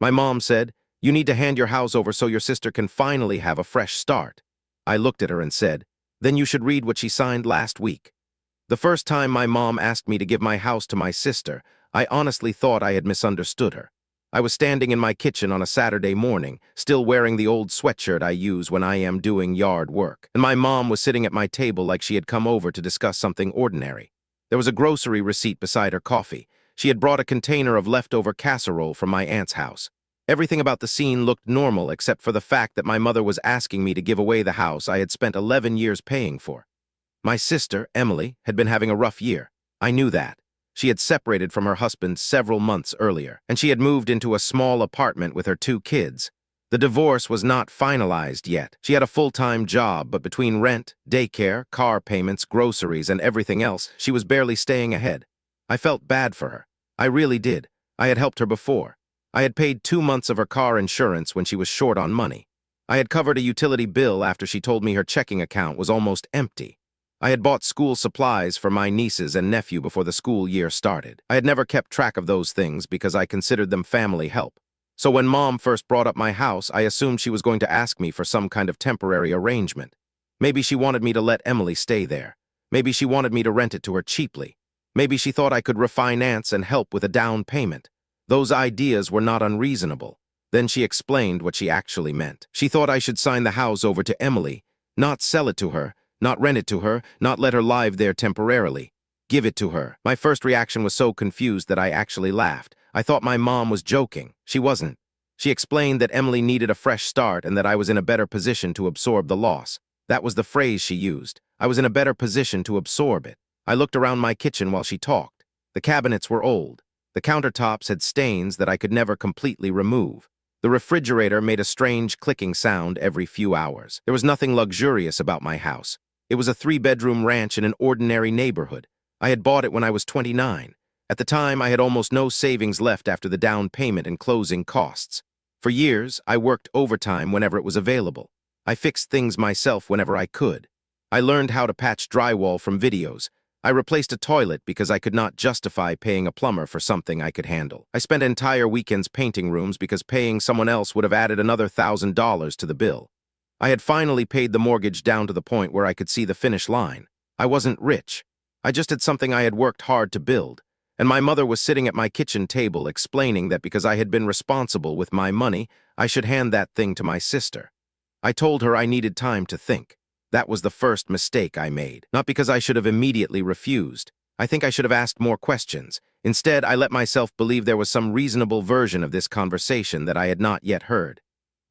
My mom said, "You need to hand your house over so your sister can finally have a fresh start." I looked at her and said, "Then you should read what she signed last week." The first time my mom asked me to give my house to my sister, I honestly thought I had misunderstood her. I was standing in my kitchen on a Saturday morning, still wearing the old sweatshirt I use when I am doing yard work, and my mom was sitting at my table like she had come over to discuss something ordinary. There was a grocery receipt beside her coffee. She had brought a container of leftover casserole from my aunt's house. Everything about the scene looked normal except for the fact that my mother was asking me to give away the house I had spent 11 years paying for. My sister, Emily, had been having a rough year. I knew that. She had separated from her husband several months earlier, and she had moved into a small apartment with her 2 kids. The divorce was not finalized yet. She had a full-time job, but between rent, daycare, car payments, groceries, and everything else, she was barely staying ahead. I felt bad for her. I really did. I had helped her before. I had paid 2 months of her car insurance when she was short on money. I had covered a utility bill after she told me her checking account was almost empty. I had bought school supplies for my nieces and nephew before the school year started. I had never kept track of those things because I considered them family help. So when Mom first brought up my house, I assumed she was going to ask me for some kind of temporary arrangement. Maybe she wanted me to let Emily stay there. Maybe she wanted me to rent it to her cheaply. Maybe she thought I could refinance and help with a down payment. Those ideas were not unreasonable. Then she explained what she actually meant. She thought I should sign the house over to Emily, not sell it to her, not rent it to her, not let her live there temporarily. Give it to her. My first reaction was so confused that I actually laughed. I thought my mom was joking. She wasn't. She explained that Emily needed a fresh start and that I was in a better position to absorb the loss. That was the phrase she used. I was in a better position to absorb it. I looked around my kitchen while she talked. The cabinets were old. The countertops had stains that I could never completely remove. The refrigerator made a strange clicking sound every few hours. There was nothing luxurious about my house. It was a 3-bedroom ranch in an ordinary neighborhood. I had bought it when I was 29. At the time, I had almost no savings left after the down payment and closing costs. For years, I worked overtime whenever it was available. I fixed things myself whenever I could. I learned how to patch drywall from videos. I replaced a toilet because I could not justify paying a plumber for something I could handle. I spent entire weekends painting rooms because paying someone else would have added another $1,000 to the bill. I had finally paid the mortgage down to the point where I could see the finish line. I wasn't rich. I just had something I had worked hard to build. And my mother was sitting at my kitchen table explaining that because I had been responsible with my money, I should hand that thing to my sister. I told her I needed time to think. That was the first mistake I made. Not because I should have immediately refused. I think I should have asked more questions. Instead, I let myself believe there was some reasonable version of this conversation that I had not yet heard.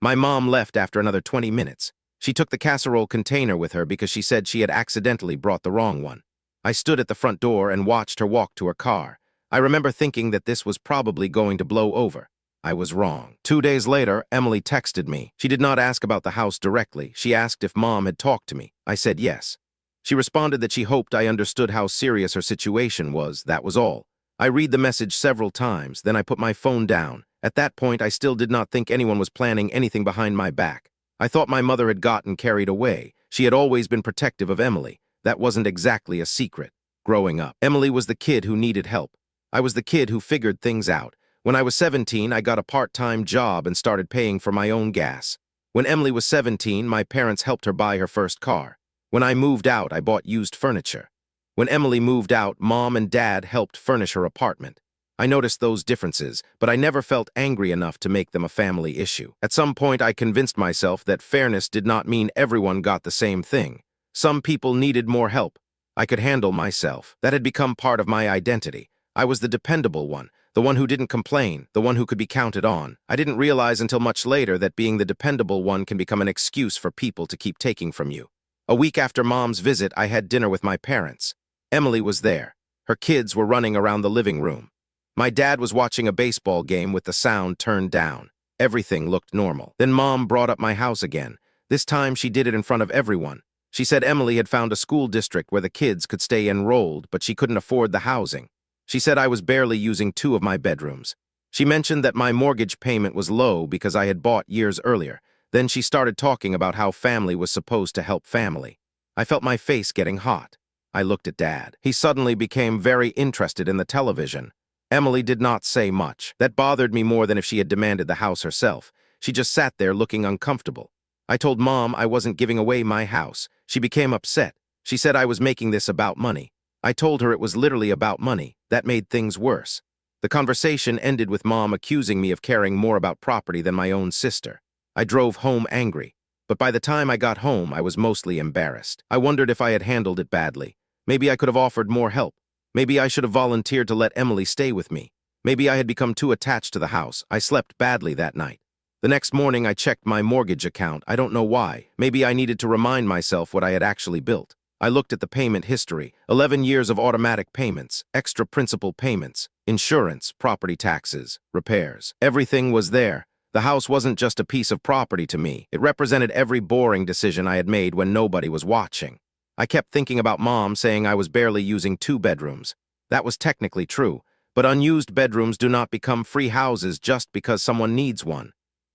My mom left after another 20 minutes. She took the casserole container with her because she said she had accidentally brought the wrong one. I stood at the front door and watched her walk to her car. I remember thinking that this was probably going to blow over. I was wrong. 2 days later, Emily texted me. She did not ask about the house directly. She asked if Mom had talked to me. I said yes. She responded that she hoped I understood how serious her situation was. That was all. I read the message several times, then I put my phone down. At that point, I still did not think anyone was planning anything behind my back. I thought my mother had gotten carried away. She had always been protective of Emily. That wasn't exactly a secret. Growing up, Emily was the kid who needed help. I was the kid who figured things out. When I was 17, I got a part-time job and started paying for my own gas. When Emily was 17, my parents helped her buy her first car. When I moved out, I bought used furniture. When Emily moved out, Mom and Dad helped furnish her apartment. I noticed those differences, but I never felt angry enough to make them a family issue. At some point, I convinced myself that fairness did not mean everyone got the same thing. Some people needed more help. I could handle myself. That had become part of my identity. I was the dependable one, the one who didn't complain, the one who could be counted on. I didn't realize until much later that being the dependable one can become an excuse for people to keep taking from you. A week after Mom's visit, I had dinner with my parents. Emily was there. Her kids were running around the living room. My dad was watching a baseball game with the sound turned down. Everything looked normal. Then Mom brought up my house again. This time she did it in front of everyone. She said Emily had found a school district where the kids could stay enrolled, but she couldn't afford the housing. She said I was barely using 2 of my bedrooms. She mentioned that my mortgage payment was low because I had bought years earlier. Then she started talking about how family was supposed to help family. I felt my face getting hot. I looked at Dad. He suddenly became very interested in the television. Emily did not say much. That bothered me more than if she had demanded the house herself. She just sat there looking uncomfortable. I told Mom I wasn't giving away my house. She became upset. She said I was making this about money. I told her it was literally about money. That made things worse. The conversation ended with Mom accusing me of caring more about property than my own sister. I drove home angry. But by the time I got home, I was mostly embarrassed. I wondered if I had handled it badly. Maybe I could have offered more help. Maybe I should have volunteered to let Emily stay with me. Maybe I had become too attached to the house. I slept badly that night. The next morning, I checked my mortgage account. I don't know why. Maybe I needed to remind myself what I had actually built. I looked at the payment history. 11 years of automatic payments, extra principal payments, insurance, property taxes, repairs. Everything was there. The house wasn't just a piece of property to me. It represented every boring decision I had made when nobody was watching. I kept thinking about Mom saying I was barely using 2 bedrooms. That was technically true, but unused bedrooms do not become free houses just because someone needs one.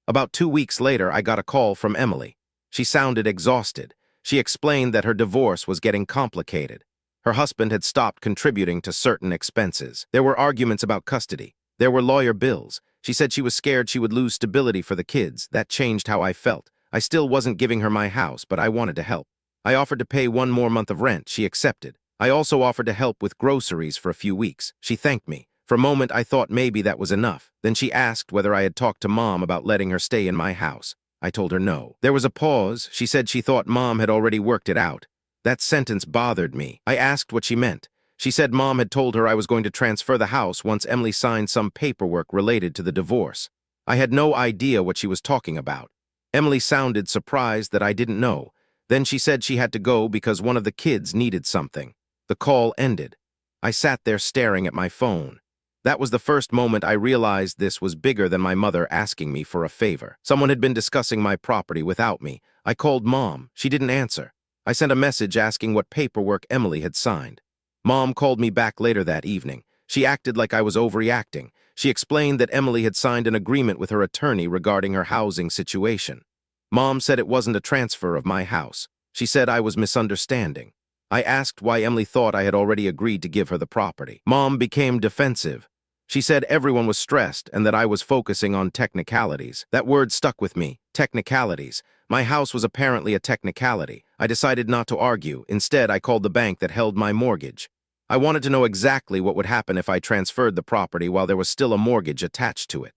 About 2 weeks later, I got a call from Emily. She sounded exhausted. She explained that her divorce was getting complicated. Her husband had stopped contributing to certain expenses. There were arguments about custody. There were lawyer bills. She said she was scared she would lose stability for the kids. That changed how I felt. I still wasn't giving her my house, but I wanted to help. I offered to pay 1 more month of rent. She accepted. I also offered to help with groceries for a few weeks. She thanked me. For a moment, I thought maybe that was enough. Then she asked whether I had talked to Mom about letting her stay in my house. I told her no. There was a pause. She said she thought Mom had already worked it out. That sentence bothered me. I asked what she meant. She said Mom had told her I was going to transfer the house once Emily signed some paperwork related to the divorce. I had no idea what she was talking about. Emily sounded surprised that I didn't know. Then she said she had to go because one of the kids needed something. The call ended. I sat there staring at my phone. That was the first moment I realized this was bigger than my mother asking me for a favor. Someone had been discussing my property without me. I called Mom. She didn't answer. I sent a message asking what paperwork Emily had signed. Mom called me back later that evening. She acted like I was overreacting. She explained that Emily had signed an agreement with her attorney regarding her housing situation. Mom said it wasn't a transfer of my house. She said I was misunderstanding. I asked why Emily thought I had already agreed to give her the property. Mom became defensive. She said everyone was stressed and that I was focusing on technicalities. That word stuck with me, technicalities. My house was apparently a technicality. I decided not to argue. Instead, I called the bank that held my mortgage. I wanted to know exactly what would happen if I transferred the property while there was still a mortgage attached to it.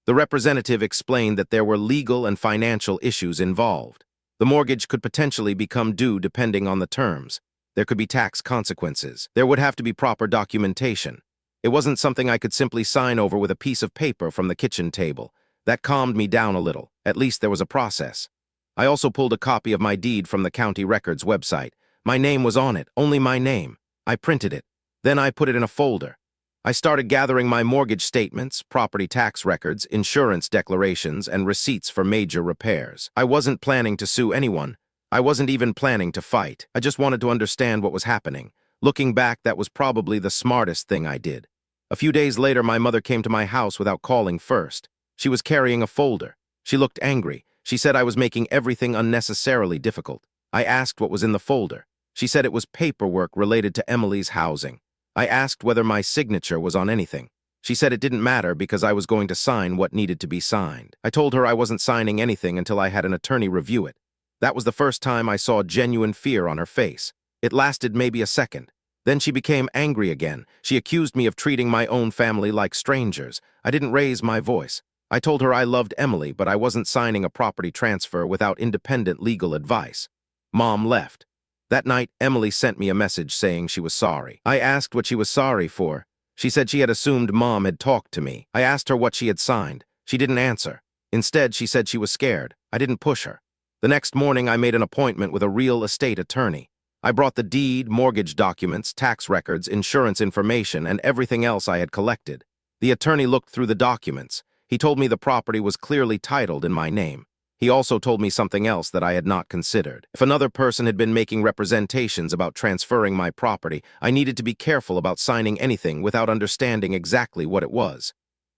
The representative explained that there were legal and financial issues involved. The mortgage could potentially become due depending on the terms. There could be tax consequences. There would have to be proper documentation. It wasn't something I could simply sign over with a piece of paper from the kitchen table. That calmed me down a little. At least there was a process. I also pulled a copy of my deed from the county records website. My name was on it, only my name. I printed it. Then I put it in a folder. I started gathering my mortgage statements, property tax records, insurance declarations, and receipts for major repairs. I wasn't planning to sue anyone. I wasn't even planning to fight. I just wanted to understand what was happening. Looking back, that was probably the smartest thing I did. A few days later, my mother came to my house without calling first. She was carrying a folder. She looked angry. She said I was making everything unnecessarily difficult. I asked what was in the folder. She said it was paperwork related to Emily's housing. I asked whether my signature was on anything. She said it didn't matter because I was going to sign what needed to be signed. I told her I wasn't signing anything until I had an attorney review it. That was the first time I saw genuine fear on her face. It lasted maybe a second. Then she became angry again. She accused me of treating my own family like strangers. I didn't raise my voice. I told her I loved Emily, but I wasn't signing a property transfer without independent legal advice. Mom left. That night, Emily sent me a message saying she was sorry. I asked what she was sorry for. She said she had assumed Mom had talked to me. I asked her what she had signed. She didn't answer. Instead, she said she was scared. I didn't push her. The next morning, I made an appointment with a real estate attorney. I brought the deed, mortgage documents, tax records, insurance information, and everything else I had collected. The attorney looked through the documents. He told me the property was clearly titled in my name. He also told me something else that I had not considered. If another person had been making representations about transferring my property, I needed to be careful about signing anything without understanding exactly what it was.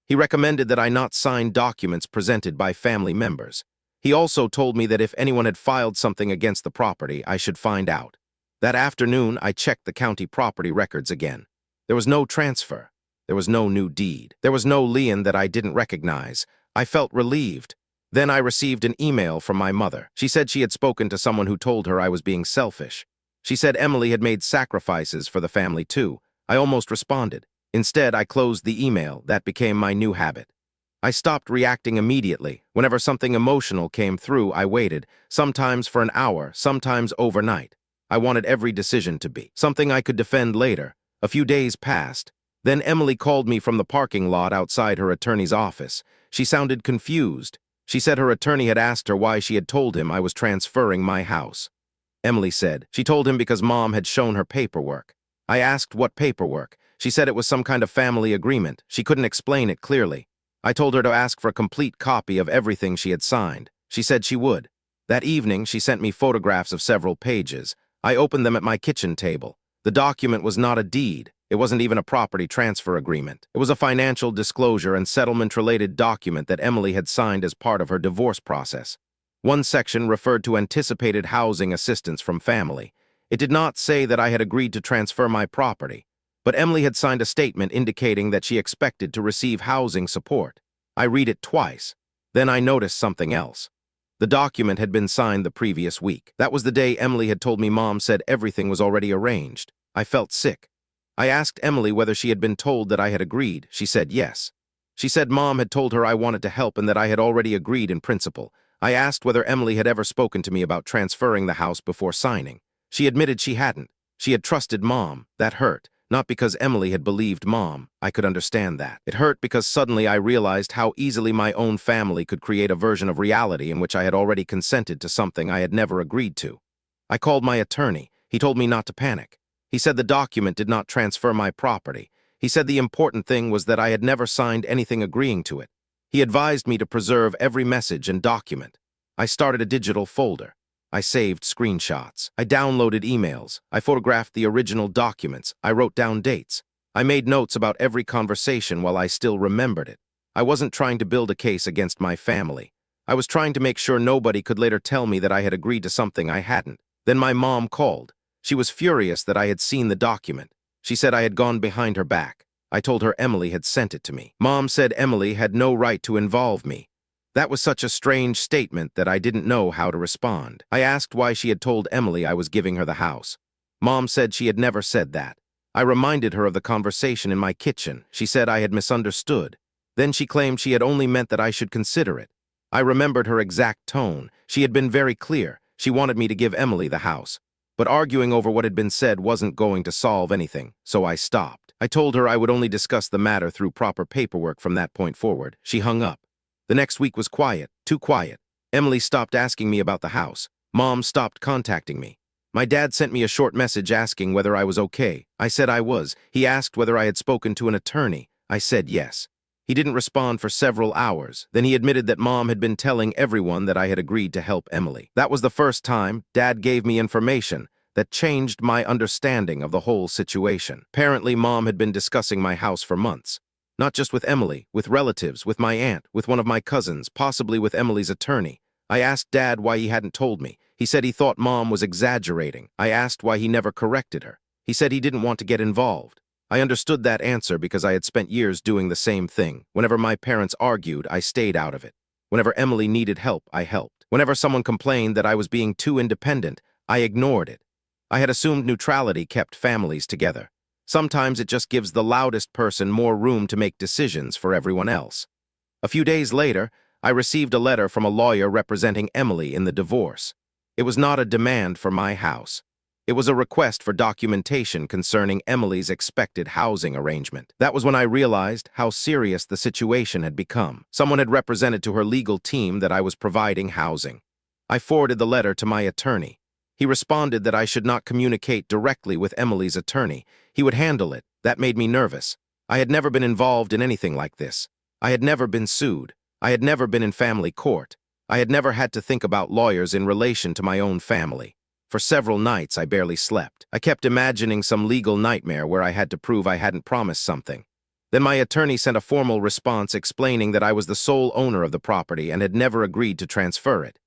He recommended that I not sign documents presented by family members. He also told me that if anyone had filed something against the property, I should find out. That afternoon, I checked the county property records again. There was no transfer. There was no new deed. There was no lien that I didn't recognize. I felt relieved. Then I received an email from my mother. She said she had spoken to someone who told her I was being selfish. She said Emily had made sacrifices for the family too. I almost responded. Instead, I closed the email. That became my new habit. I stopped reacting immediately. Whenever something emotional came through, I waited, sometimes for an hour, sometimes overnight. I wanted every decision to be something I could defend later. A few days passed. Then Emily called me from the parking lot outside her attorney's office. She sounded confused. She said her attorney had asked her why she had told him I was transferring my house. Emily said she told him because Mom had shown her paperwork. I asked what paperwork. She said it was some kind of family agreement. She couldn't explain it clearly. I told her to ask for a complete copy of everything she had signed. She said she would. That evening, she sent me photographs of several pages. I opened them at my kitchen table. The document was not a deed. It wasn't even a property transfer agreement. It was a financial disclosure and settlement-related document that Emily had signed as part of her divorce process. One section referred to anticipated housing assistance from family. It did not say that I had agreed to transfer my property, but Emily had signed a statement indicating that she expected to receive housing support. I read it twice. Then I noticed something else. The document had been signed the previous week. That was the day Emily had told me Mom said everything was already arranged. I felt sick. I asked Emily whether she had been told that I had agreed. She said yes. She said Mom had told her I wanted to help and that I had already agreed in principle. I asked whether Emily had ever spoken to me about transferring the house before signing. She admitted she hadn't. She had trusted Mom. That hurt. Not because Emily had believed Mom. I could understand that. It hurt because suddenly I realized how easily my own family could create a version of reality in which I had already consented to something I had never agreed to. I called my attorney. He told me not to panic. He said the document did not transfer my property. He said the important thing was that I had never signed anything agreeing to it. He advised me to preserve every message and document. I started a digital folder. I saved screenshots. I downloaded emails. I photographed the original documents. I wrote down dates. I made notes about every conversation while I still remembered it. I wasn't trying to build a case against my family. I was trying to make sure nobody could later tell me that I had agreed to something I hadn't. Then my mom called. She was furious that I had seen the document. She said I had gone behind her back. I told her Emily had sent it to me. Mom said Emily had no right to involve me. That was such a strange statement that I didn't know how to respond. I asked why she had told Emily I was giving her the house. Mom said she had never said that. I reminded her of the conversation in my kitchen. She said I had misunderstood. Then she claimed she had only meant that I should consider it. I remembered her exact tone. She had been very clear. She wanted me to give Emily the house. But arguing over what had been said wasn't going to solve anything, so I stopped. I told her I would only discuss the matter through proper paperwork from that point forward. She hung up. The next week was quiet, too quiet. Emily stopped asking me about the house. Mom stopped contacting me. My dad sent me a short message asking whether I was okay. I said I was. He asked whether I had spoken to an attorney. I said yes. He didn't respond for several hours. Then he admitted that Mom had been telling everyone that I had agreed to help Emily. That was the first time Dad gave me information that changed my understanding of the whole situation. Apparently, Mom had been discussing my house for months. Not just with Emily, with relatives, with my aunt, with one of my cousins, possibly with Emily's attorney. I asked Dad why he hadn't told me. He said he thought Mom was exaggerating. I asked why he never corrected her. He said he didn't want to get involved. I understood that answer because I had spent years doing the same thing. Whenever my parents argued, I stayed out of it. Whenever Emily needed help, I helped. Whenever someone complained that I was being too independent, I ignored it. I had assumed neutrality kept families together. Sometimes it just gives the loudest person more room to make decisions for everyone else. A few days later, I received a letter from a lawyer representing Emily in the divorce. It was not a demand for my house. It was a request for documentation concerning Emily's expected housing arrangement. That was when I realized how serious the situation had become. Someone had represented to her legal team that I was providing housing. I forwarded the letter to my attorney. He responded that I should not communicate directly with Emily's attorney. He would handle it. That made me nervous. I had never been involved in anything like this. I had never been sued. I had never been in family court. I had never had to think about lawyers in relation to my own family. For several nights, I barely slept. I kept imagining some legal nightmare where I had to prove I hadn't promised something. Then my attorney sent a formal response explaining that I was the sole owner of the property and had never agreed to transfer it.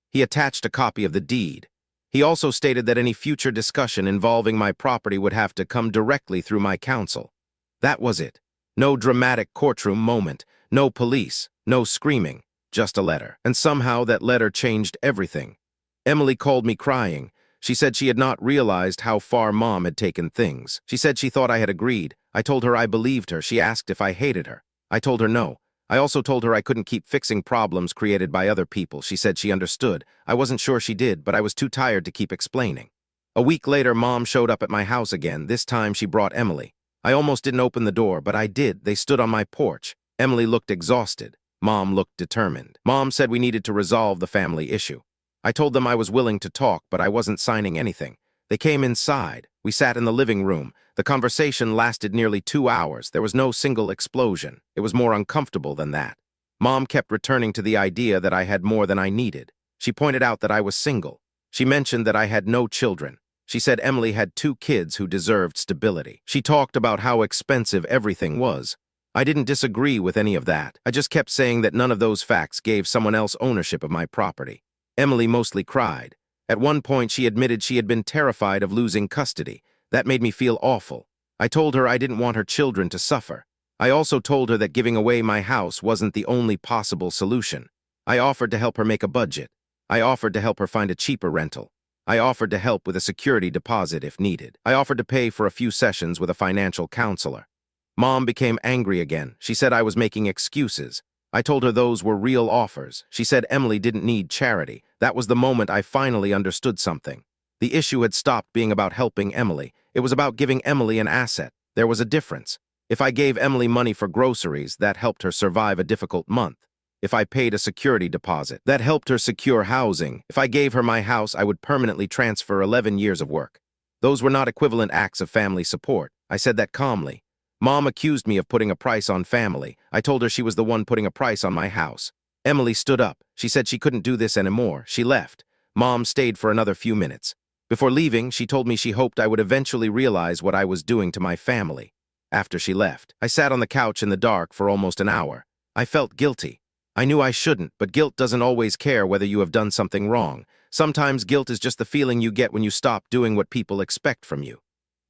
He attached a copy of the deed. He also stated that any future discussion involving my property would have to come directly through my counsel. That was it. No dramatic courtroom moment, no police, no screaming, just a letter. And somehow that letter changed everything. Emily called me crying. She said she had not realized how far Mom had taken things. She said she thought I had agreed. I told her I believed her. She asked if I hated her. I told her no. I also told her I couldn't keep fixing problems created by other people. She said she understood. I wasn't sure she did, but I was too tired to keep explaining. A week later, Mom showed up at my house again. This time she brought Emily. I almost didn't open the door, but I did. They stood on my porch. Emily looked exhausted. Mom looked determined. Mom said we needed to resolve the family issue. I told them I was willing to talk, but I wasn't signing anything. They came inside. We sat in the living room. The conversation lasted nearly 2 hours. There was no single explosion. It was more uncomfortable than that. Mom kept returning to the idea that I had more than I needed. She pointed out that I was single. She mentioned that I had no children. She said Emily had 2 kids who deserved stability. She talked about how expensive everything was. I didn't disagree with any of that. I just kept saying that none of those facts gave someone else ownership of my property. Emily mostly cried. At one point, she admitted she had been terrified of losing custody. That made me feel awful. I told her I didn't want her children to suffer. I also told her that giving away my house wasn't the only possible solution. I offered to help her make a budget. I offered to help her find a cheaper rental. I offered to help with a security deposit if needed. I offered to pay for a few sessions with a financial counselor. Mom became angry again. She said I was making excuses. I told her those were real offers. She said Emily didn't need charity. That was the moment I finally understood something. The issue had stopped being about helping Emily. It was about giving Emily an asset. There was a difference. If I gave Emily money for groceries, that helped her survive a difficult month. If I paid a security deposit, that helped her secure housing. If I gave her my house, I would permanently transfer 11 years of work. Those were not equivalent acts of family support. I said that calmly. Mom accused me of putting a price on family. I told her she was the one putting a price on my house. Emily stood up. She said she couldn't do this anymore. She left. Mom stayed for another few minutes. Before leaving, she told me she hoped I would eventually realize what I was doing to my family. After she left, I sat on the couch in the dark for almost an hour. I felt guilty. I knew I shouldn't, but guilt doesn't always care whether you have done something wrong. Sometimes guilt is just the feeling you get when you stop doing what people expect from you.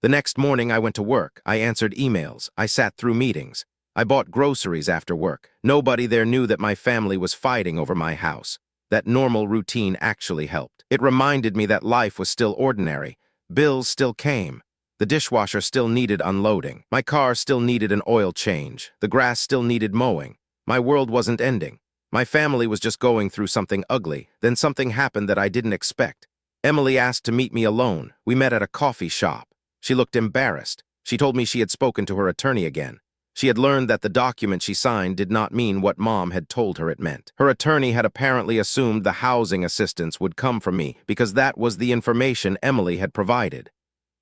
The next morning, I went to work. I answered emails. I sat through meetings. I bought groceries after work. Nobody there knew that my family was fighting over my house. That normal routine actually helped. It reminded me that life was still ordinary. Bills still came. The dishwasher still needed unloading. My car still needed an oil change. The grass still needed mowing. My world wasn't ending. My family was just going through something ugly. Then something happened that I didn't expect. Emily asked to meet me alone. We met at a coffee shop. She looked embarrassed. She told me she had spoken to her attorney again. She had learned that the document she signed did not mean what Mom had told her it meant. Her attorney had apparently assumed the housing assistance would come from me because that was the information Emily had provided.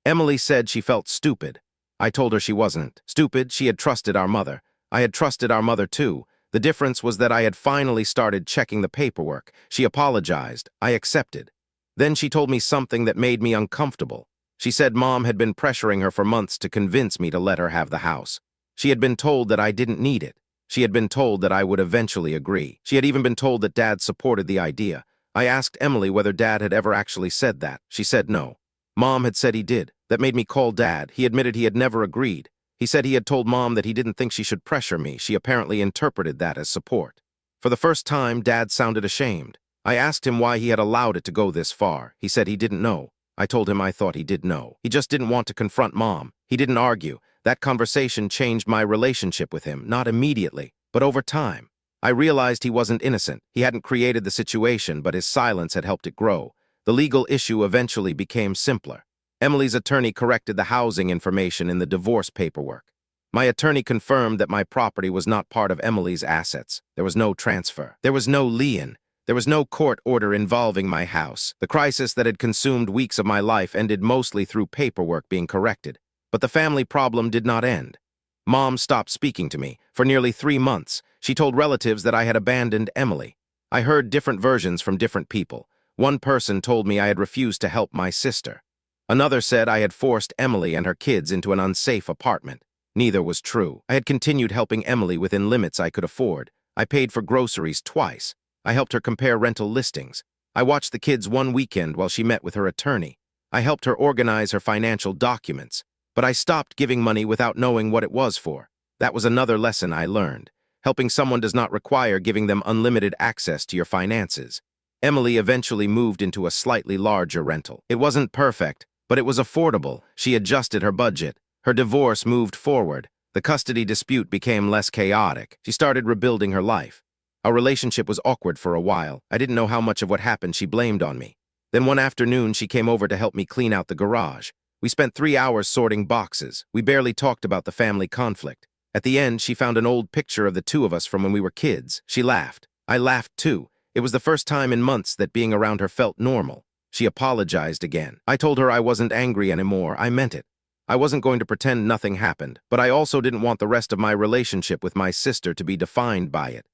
Emily said she felt stupid. I told her she wasn't stupid. She had trusted our mother. I had trusted our mother too. The difference was that I had finally started checking the paperwork. She apologized. I accepted. Then she told me something that made me uncomfortable. She said Mom had been pressuring her for months to convince me to let her have the house. She had been told that I didn't need it. She had been told that I would eventually agree. She had even been told that Dad supported the idea. I asked Emily whether Dad had ever actually said that. She said no. Mom had said he did. That made me call Dad. He admitted he had never agreed. He said he had told Mom that he didn't think she should pressure me. She apparently interpreted that as support. For the first time, Dad sounded ashamed. I asked him why he had allowed it to go this far. He said he didn't know. I told him I thought he did know. He just didn't want to confront Mom. He didn't argue. That conversation changed my relationship with him, not immediately, but over time. I realized he wasn't innocent. He hadn't created the situation, but his silence had helped it grow. The legal issue eventually became simpler. Emily's attorney corrected the housing information in the divorce paperwork. My attorney confirmed that my property was not part of Emily's assets. There was no transfer. There was no lien. There was no court order involving my house. The crisis that had consumed weeks of my life ended mostly through paperwork being corrected. But the family problem did not end. Mom stopped speaking to me. For nearly 3 months, she told relatives that I had abandoned Emily. I heard different versions from different people. One person told me I had refused to help my sister. Another said I had forced Emily and her kids into an unsafe apartment. Neither was true. I had continued helping Emily within limits I could afford. I paid for groceries twice. I helped her compare rental listings. I watched the kids one weekend while she met with her attorney. I helped her organize her financial documents. But I stopped giving money without knowing what it was for. That was another lesson I learned. Helping someone does not require giving them unlimited access to your finances. Emily eventually moved into a slightly larger rental. It wasn't perfect, but it was affordable. She adjusted her budget. Her divorce moved forward. The custody dispute became less chaotic. She started rebuilding her life. Our relationship was awkward for a while. I didn't know how much of what happened she blamed on me. Then one afternoon, she came over to help me clean out the garage. We spent 3 hours sorting boxes. We barely talked about the family conflict. At the end, she found an old picture of the two of us from when we were kids. She laughed. I laughed too. It was the first time in months that being around her felt normal. She apologized again. I told her I wasn't angry anymore. I meant it. I wasn't going to pretend nothing happened, but I also didn't want the rest of my relationship with my sister to be defined by it.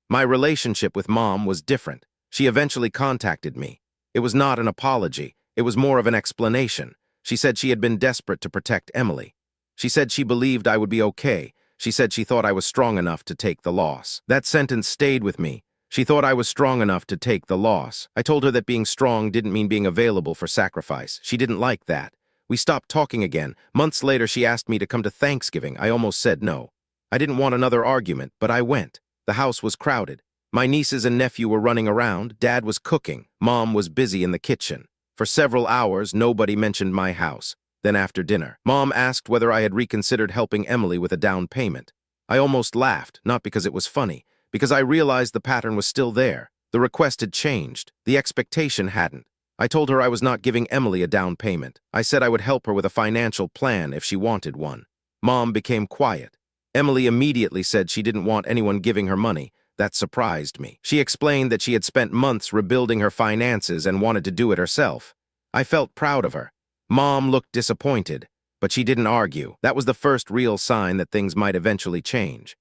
My relationship with Mom was different. She eventually contacted me. It was not an apology. It was more of an explanation. She said she had been desperate to protect Emily. She said she believed I would be okay. She said she thought I was strong enough to take the loss. That sentence stayed with me. She thought I was strong enough to take the loss. I told her that being strong didn't mean being available for sacrifice. She didn't like that. We stopped talking again. Months later, she asked me to come to Thanksgiving. I almost said no. I didn't want another argument, but I went. The house was crowded. My nieces and nephew were running around. Dad was cooking. Mom was busy in the kitchen. For several hours, nobody mentioned my house. Then after dinner, Mom asked whether I had reconsidered helping Emily with a down payment. I almost laughed, not because it was funny, because I realized the pattern was still there. The request had changed. The expectation hadn't. I told her I was not giving Emily a down payment. I said I would help her with a financial plan if she wanted one. Mom became quiet. Emily immediately said she didn't want anyone giving her money. That surprised me. She explained that she had spent months rebuilding her finances and wanted to do it herself. I felt proud of her. Mom looked disappointed, but she didn't argue. That was the first real sign that things might eventually change.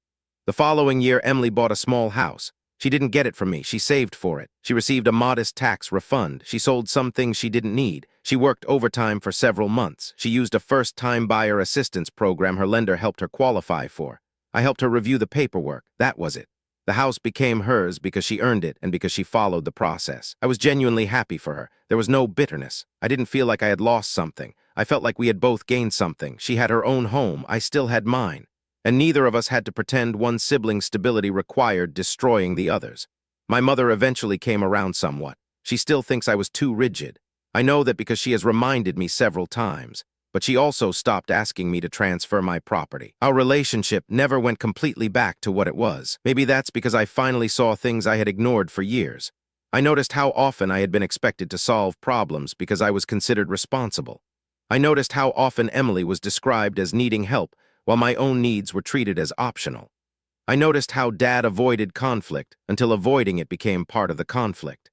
The following year, Emily bought a small house. She didn't get it from me. She saved for it. She received a modest tax refund. She sold some things she didn't need. She worked overtime for several months. She used a first-time buyer assistance program her lender helped her qualify for. I helped her review the paperwork. That was it. The house became hers because she earned it and because she followed the process. I was genuinely happy for her. There was no bitterness. I didn't feel like I had lost something. I felt like we had both gained something. She had her own home. I still had mine. And neither of us had to pretend one sibling's stability required destroying the others. My mother eventually came around somewhat. She still thinks I was too rigid. I know that because she has reminded me several times. But she also stopped asking me to transfer my property. Our relationship never went completely back to what it was. Maybe that's because I finally saw things I had ignored for years. I noticed how often I had been expected to solve problems because I was considered responsible. I noticed how often Emily was described as needing help, while my own needs were treated as optional. I noticed how Dad avoided conflict until avoiding it became part of the conflict.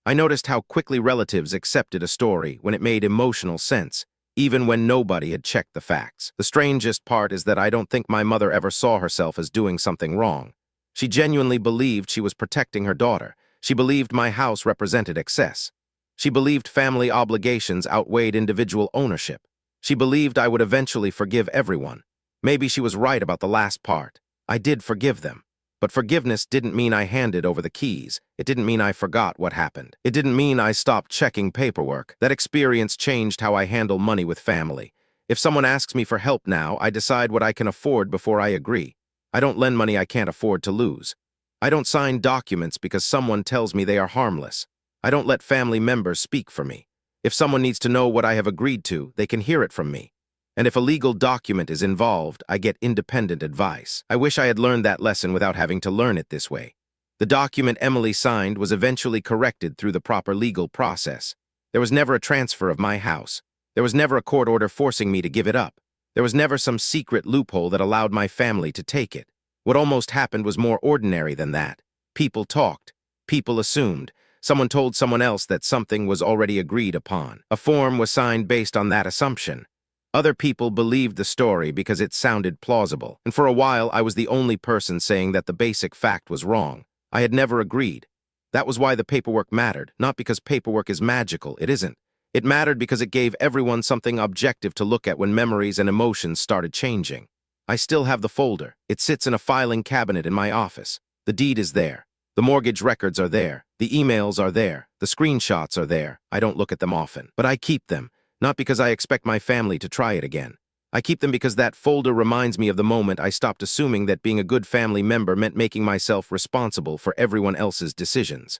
I noticed how quickly relatives accepted a story when it made emotional sense, even when nobody had checked the facts. The strangest part is that I don't think my mother ever saw herself as doing something wrong. She genuinely believed she was protecting her daughter. She believed my house represented excess. She believed family obligations outweighed individual ownership. She believed I would eventually forgive everyone. Maybe she was right about the last part. I did forgive them. But forgiveness didn't mean I handed over the keys. It didn't mean I forgot what happened. It didn't mean I stopped checking paperwork. That experience changed how I handle money with family. If someone asks me for help now, I decide what I can afford before I agree. I don't lend money I can't afford to lose. I don't sign documents because someone tells me they are harmless. I don't let family members speak for me. If someone needs to know what I have agreed to, they can hear it from me. And if a legal document is involved, I get independent advice. I wish I had learned that lesson without having to learn it this way. The document Emily signed was eventually corrected through the proper legal process. There was never a transfer of my house. There was never a court order forcing me to give it up. There was never some secret loophole that allowed my family to take it. What almost happened was more ordinary than that. People talked. People assumed. Someone told someone else that something was already agreed upon. A form was signed based on that assumption. Other people believed the story because it sounded plausible, and for a while I was the only person saying that the basic fact was wrong. I had never agreed. That was why the paperwork mattered, not because paperwork is magical. It isn't. It mattered because it gave everyone something objective to look at when memories and emotions started changing. I still have the folder. It sits in a filing cabinet in my office. The deed is there. The mortgage records are there. The emails are there. The screenshots are there. I don't look at them often, but I keep them. Not because I expect my family to try it again, I keep them because that folder reminds me of the moment I stopped assuming that being a good family member meant making myself responsible for everyone else's decisions.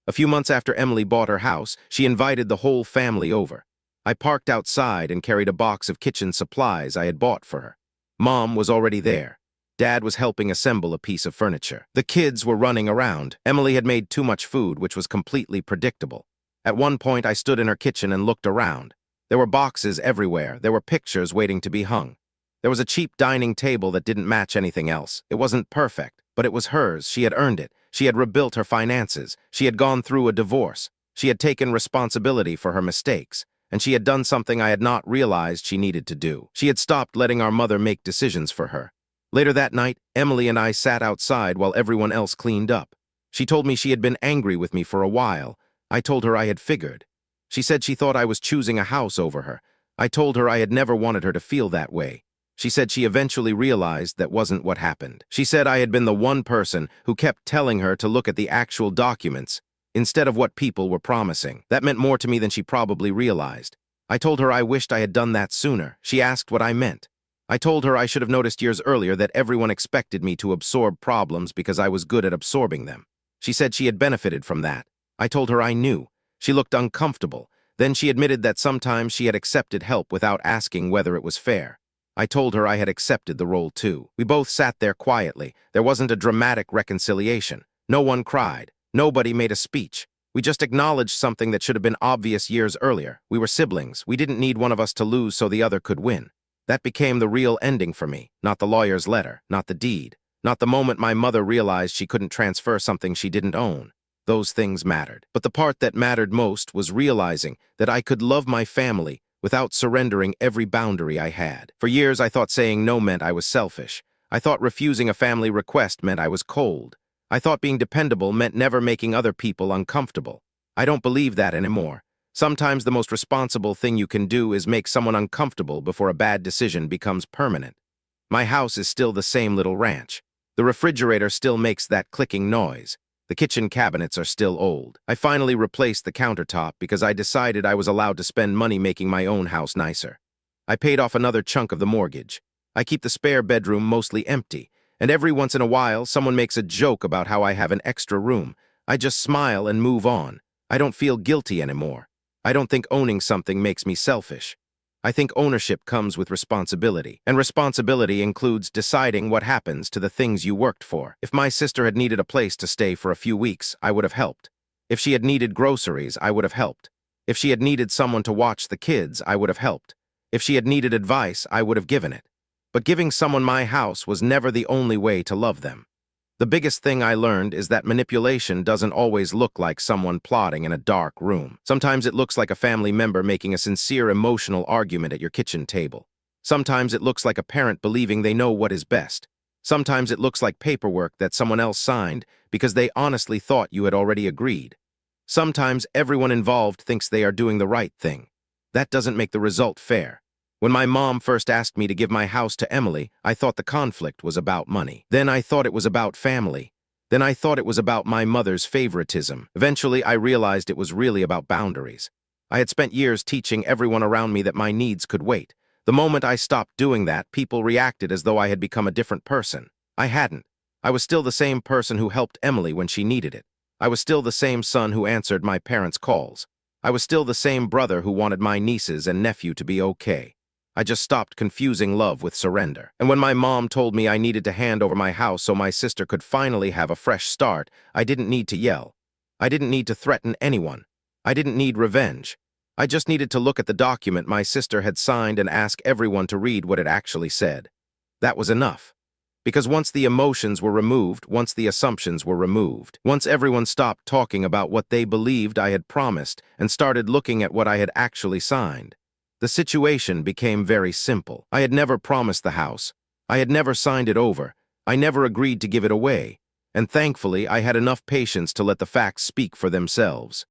A few months after Emily bought her house, she invited the whole family over. I parked outside and carried a box of kitchen supplies I had bought for her. Mom was already there. Dad was helping assemble a piece of furniture. The kids were running around. Emily had made too much food, which was completely predictable. At one point, I stood in her kitchen and looked around. There were boxes everywhere. There were pictures waiting to be hung. There was a cheap dining table that didn't match anything else. It wasn't perfect, but it was hers. She had earned it. She had rebuilt her finances. She had gone through a divorce. She had taken responsibility for her mistakes. And she had done something I had not realized she needed to do. She had stopped letting our mother make decisions for her. Later that night, Emily and I sat outside while everyone else cleaned up. She told me she had been angry with me for a while. I told her I had figured. She said she thought I was choosing a house over her. I told her I had never wanted her to feel that way. She said she eventually realized that wasn't what happened. She said I had been the one person who kept telling her to look at the actual documents instead of what people were promising. That meant more to me than she probably realized. I told her I wished I had done that sooner. She asked what I meant. I told her I should have noticed years earlier that everyone expected me to absorb problems because I was good at absorbing them. She said she had benefited from that. I told her I knew. She looked uncomfortable. Then she admitted that sometimes she had accepted help without asking whether it was fair. I told her I had accepted the role too. We both sat there quietly. There wasn't a dramatic reconciliation. No one cried. Nobody made a speech. We just acknowledged something that should have been obvious years earlier. We were siblings. We didn't need one of us to lose so the other could win. That became the real ending for me, not the lawyer's letter, not the deed, not the moment my mother realized she couldn't transfer something she didn't own. Those things mattered. But the part that mattered most was realizing that I could love my family without surrendering every boundary I had. For years, I thought saying no meant I was selfish. I thought refusing a family request meant I was cold. I thought being dependable meant never making other people uncomfortable. I don't believe that anymore. Sometimes the most responsible thing you can do is make someone uncomfortable before a bad decision becomes permanent. My house is still the same little ranch. The refrigerator still makes that clicking noise. The kitchen cabinets are still old. I finally replaced the countertop because I decided I was allowed to spend money making my own house nicer. I paid off another chunk of the mortgage. I keep the spare bedroom mostly empty, and every once in a while someone makes a joke about how I have an extra room. I just smile and move on. I don't feel guilty anymore. I don't think owning something makes me selfish. I think ownership comes with responsibility, and responsibility includes deciding what happens to the things you worked for. If my sister had needed a place to stay for a few weeks, I would have helped. If she had needed groceries, I would have helped. If she had needed someone to watch the kids, I would have helped. If she had needed advice, I would have given it. But giving someone my house was never the only way to love them. The biggest thing I learned is that manipulation doesn't always look like someone plotting in a dark room. Sometimes it looks like a family member making a sincere emotional argument at your kitchen table. Sometimes it looks like a parent believing they know what is best. Sometimes it looks like paperwork that someone else signed because they honestly thought you had already agreed. Sometimes everyone involved thinks they are doing the right thing. That doesn't make the result fair. When my mom first asked me to give my house to Emily, I thought the conflict was about money. Then I thought it was about family. Then I thought it was about my mother's favoritism. Eventually, I realized it was really about boundaries. I had spent years teaching everyone around me that my needs could wait. The moment I stopped doing that, people reacted as though I had become a different person. I hadn't. I was still the same person who helped Emily when she needed it. I was still the same son who answered my parents' calls. I was still the same brother who wanted my nieces and nephew to be okay. I just stopped confusing love with surrender. And when my mom told me I needed to hand over my house so my sister could finally have a fresh start, I didn't need to yell. I didn't need to threaten anyone. I didn't need revenge. I just needed to look at the document my sister had signed and ask everyone to read what it actually said. That was enough. Because once the emotions were removed, once the assumptions were removed, once everyone stopped talking about what they believed I had promised and started looking at what I had actually signed, the situation became very simple. I had never promised the house. I had never signed it over. I never agreed to give it away. And thankfully, I had enough patience to let the facts speak for themselves.